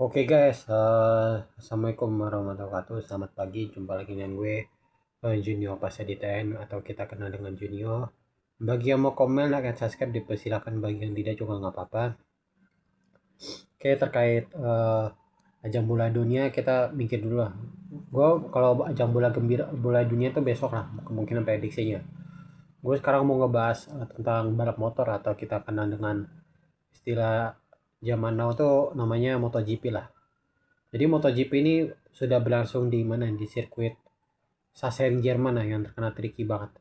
Oke guys, Assalamualaikum warahmatullahi wabarakatuh. Selamat pagi, jumpa lagi dengan gue, Junior Pasaditain atau kita kenal dengan Junior. Bagi yang mau komen, like, dan subscribe dipersilakan, bagi yang tidak juga nggak apa-apa. Oke, terkait ajang bola dunia kita mikir dulu lah. Gue kalau ajang bola dunia itu besok lah, kemungkinan prediksinya. Gue sekarang mau ngebahas tentang balap motor atau kita kenal dengan istilah zaman now tuh namanya MotoGP lah. Jadi MotoGP ini sudah berlangsung di mana? Di sirkuit Sachsenring Jerman lah, yang terkenal tricky banget.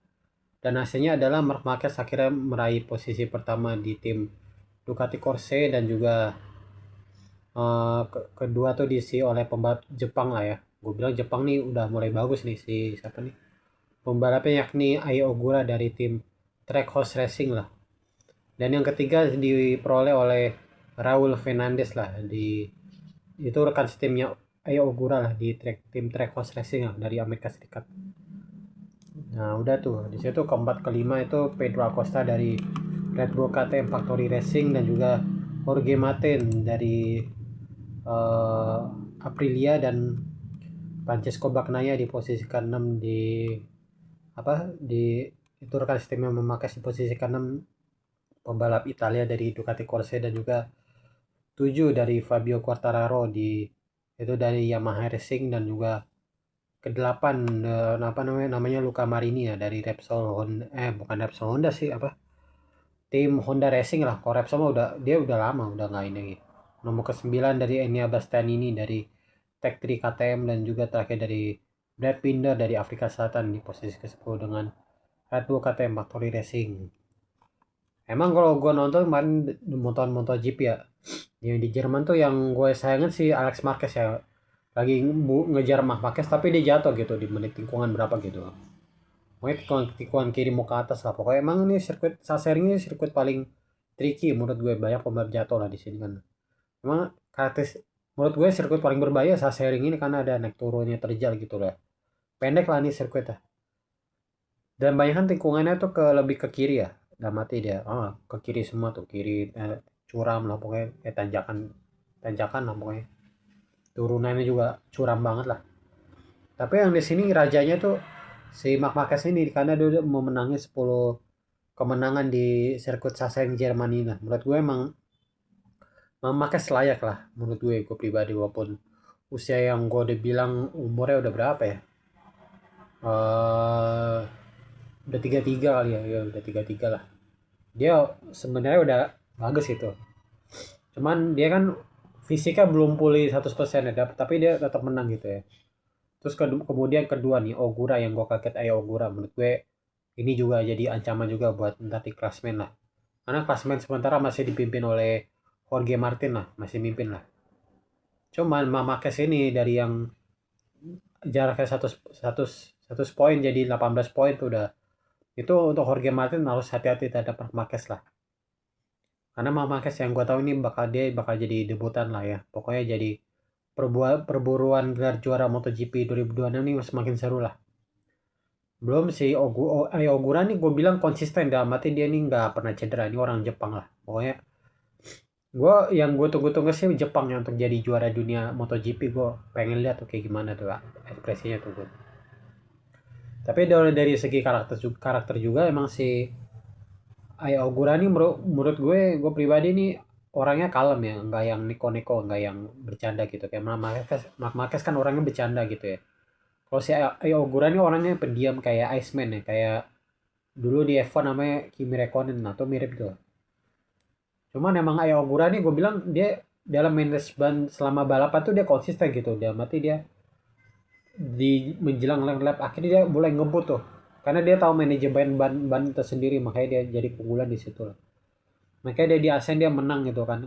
Dan hasilnya adalah Marc Marquez akhirnya meraih posisi pertama di tim Ducati Corse, dan juga kedua tuh diisi oleh pembalap Jepang lah ya. Gue bilang Jepang nih udah mulai bagus nih, si siapa nih? Pembalapnya yakni Ai Ogura dari tim Trackhouse Racing lah. Dan yang ketiga diperoleh oleh Raul Fernandez lah, itu rekan setimnya Ayo Ogura lah di tim Trackhouse Racing lah dari Amerika Serikat. Nah udah tuh di situ keempat kelima itu Pedro Acosta dari Red Bull KTM Factory Racing, dan juga Jorge Martin dari uh, Aprilia, dan Francesco Bagnaia di posisi ke-6 di di itu rekan sistem yang memakai di posisi ke-6 pembalap Italia dari Ducati Corse, dan juga 7 dari Fabio Quartararo itu dari Yamaha Racing, dan juga ke-8 namanya Luca Marini ya dari Repsol Honda, bukan Repsol Honda sih, tim Honda Racing lah. Kalau Repsol mah dia udah lama udah nggak ini lagi. Nomor ke-9 dari Enea Bastianini dari Tech 3 KTM, dan juga terakhir dari Brad Binder dari Afrika Selatan di posisi ke-10 dengan Red Bull KTM Factory Racing. Emang kalau gue nonton kemarin nonton MotoGP ya, yang di Jerman tuh yang gue sayangin si Alex Marquez ya, lagi ngejar Mark Marquez tapi dia jatuh gitu di menit tikungan berapa gitu. Pokoknya tikungan kiri mau ke atas lah. Pokoknya emang ini sirkuit Sachsenring ini sirkuit paling tricky menurut gue, banyak pembalap jatuh lah di sini kan. Emang karakteris menurut gue sirkuit paling berbahaya Sachsenring ini karena ada naik turunnya terjal gitu lah. Pendek lah nih sirkuitnya. Dan banyak kan tikungannya tuh lebih ke kiri ya. Udah mati dia. Ke kiri semua tuh, kiri curam lah pokoknya, tanjakan tanjakan lah pokoknya. Turunannya juga curam banget lah. Tapi yang di sini rajanya tuh si Marc Marquez ini, karena dia udah memenangi 10 kemenangan di sirkuit Sachsenring Jerman ini. Nah, menurut gue emang Marc Marquez layak lah menurut gue pribadi, walaupun usia yang gue udah bilang umurnya udah berapa ya? Eh udah 33 kali ya, ya udah 33 lah. Dia sebenarnya udah bagus itu. Cuman dia kan fisiknya belum pulih 100% ya, tapi dia tetap menang gitu ya. Terus kemudian kedua nih Ogura, yang gue kaget ayo Ogura, menurut gue ini juga jadi ancaman juga buat nanti klasmen lah. Karena klasmen sementara masih dipimpin oleh Jorge Martin lah, masih mimpin lah. Cuman Mama Marquez ini dari yang jaraknya 100 poin jadi 18 poin tuh udah. Itu untuk Jorge Martin harus hati-hati terhadap Marquez lah. Karena Marc Marquez yang gue tahu ini bakal jadi debutan lah ya. Pokoknya jadi perburuan gelar juara MotoGP 2026 ini semakin seru lah. Belum si Ogura nih gue bilang konsisten, dalam arti dia nih nggak pernah cedera. Ini orang Jepang lah. Pokoknya gue tunggu-tunggu sih Jepang yang untuk jadi juara dunia MotoGP. Gue pengen lihat tuh kayak gimana tuh ekspresinya tuh gue. Tapi dari segi karakter juga emang si Aya Ogura nih menurut gue pribadi nih orangnya kalem ya, nggak yang neko-neko, nggak yang bercanda gitu. Kayak Mark Marquez kan orangnya bercanda gitu ya. Kalau si Aya Ogura nih orangnya pendiam kayak Iceman ya, kayak dulu di F1 namanya Kimi Räikkönen atau mirip gitu. Cuman emang Aya Ogura nih gue bilang dia dalam manajemen selama balapan tuh dia konsisten gitu. Dia mati dia di menjelang lap akhirnya dia mulai ngebut tuh. Karena dia tahu manajemen ban tersendiri, makanya dia jadi keunggulan di situ lah. Makanya dia di ASEAN dia menang gitu kan.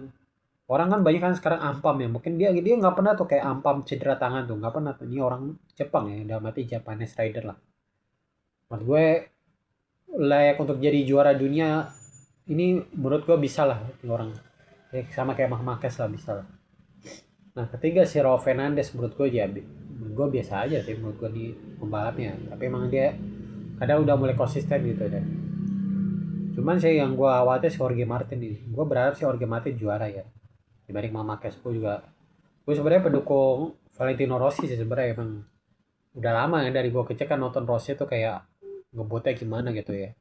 Orang kan banyak kan sekarang ampam ya, mungkin dia dia nggak pernah tuh kayak ampam cedera tangan tuh, nggak pernah tuh. Ini orang Jepang ya, udah mati Japanese Rider lah. Menurut gue layak untuk jadi juara dunia ini, menurut gue bisa lah ini orang. Ya, sama kayak Marc Marquez lah, bisa lah. Nah ketiga si Raul Fernandez, menurut gue ya gue biasa aja sih menurut gue di pembalapnya, tapi emang dia kadang udah mulai konsisten gitu deh. Cuman sih yang gue khawatir si Jorge Martin nih, gue berharap si Jorge Martin juara ya dibanding Marc Marquez. Gue juga Gue sebenarnya pendukung Valentino Rossi sih sebenarnya, emang udah lama ya dari gue kecil kan nonton Rossi tuh kayak ngebutnya gimana gitu ya.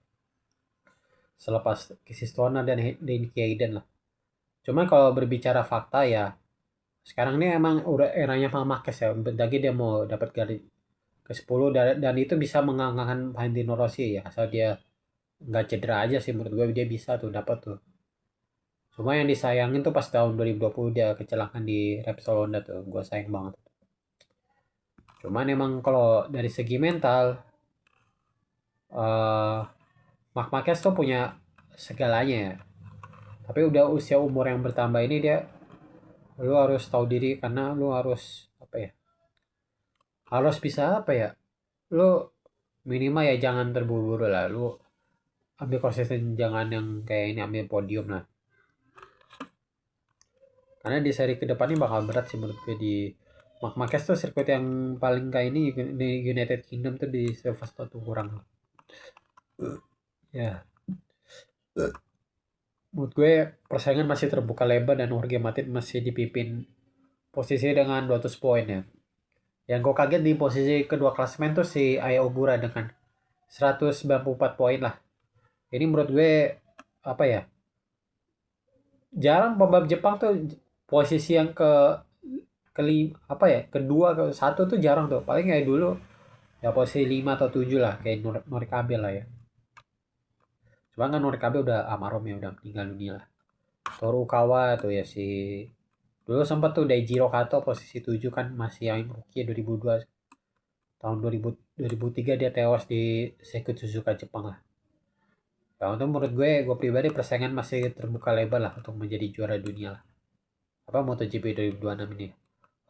Selepas Casey Stoner dan Denny Hayden lah. Cuman kalau berbicara fakta ya, sekarang ini emang udah eranya Marc Marquez ya. Bentar lagi dia mau dapat garis ke-10, dan itu bisa mengangkat Valentino Rossi ya, asal dia nggak cedera aja sih, menurut gue dia bisa tuh dapat tuh. Cuma yang disayangin tuh pas tahun 2020 dia kecelakaan di Repsol Honda tuh, gue sayang banget. Cuman emang kalau dari segi mental, eh Marc Marquez tuh punya segalanya ya. Tapi udah usia umur yang bertambah ini dia, lu harus tahu diri karena lu harus apa ya? Harus bisa apa ya? Lu minimal ya jangan terburu-buru lah. Lu ambil konsisten, jangan yang kayak ini ambil podium lah. Karena di seri kedepannya bakal berat sih menurut gue di Marc Marquez tuh sirkuit yang paling kayak ini di United Kingdom tuh di Silverstone tuh kurang. Ya, menurut gue persaingan masih terbuka lebar dan Jorge Martin masih dipimpin posisi dengan 200 poin ya. Yang gue kaget di posisi kedua klasemen tuh si Aya Ogura dengan 194 poin lah. Ini menurut gue apa ya? Jarang pembalap Jepang tuh posisi yang apa ya? Kedua ke satu tuh jarang tuh. Paling kayak dulu ya posisi 5 atau 7 lah kayak Norikabe lah ya. Cuma kan Norikabe udah almarhum ya, udah meninggal dunia lah. Torukawa tuh ya si dulu sempat tuh Daijiro Kato posisi 7 kan masih yang rookie 2002. Tahun 2003 dia tewas di sirkuit Suzuka Jepang lah. Ya untuk menurut gue pribadi persaingan masih terbuka lebar lah untuk menjadi juara dunia lah. Apa MotoGP 2026 ini.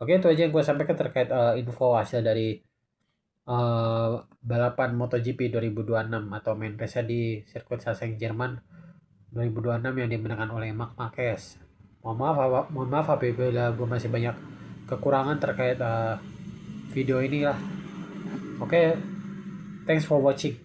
Oke, itu aja yang gue sampaikan terkait info hasil dari balapan MotoGP 2026 atau main race di sirkuit Sachsen Jerman 2026 yang dimenangkan oleh Marc Marquez. Mohon maaf apabila gue masih banyak kekurangan terkait video ini lah. Oke, thanks for watching.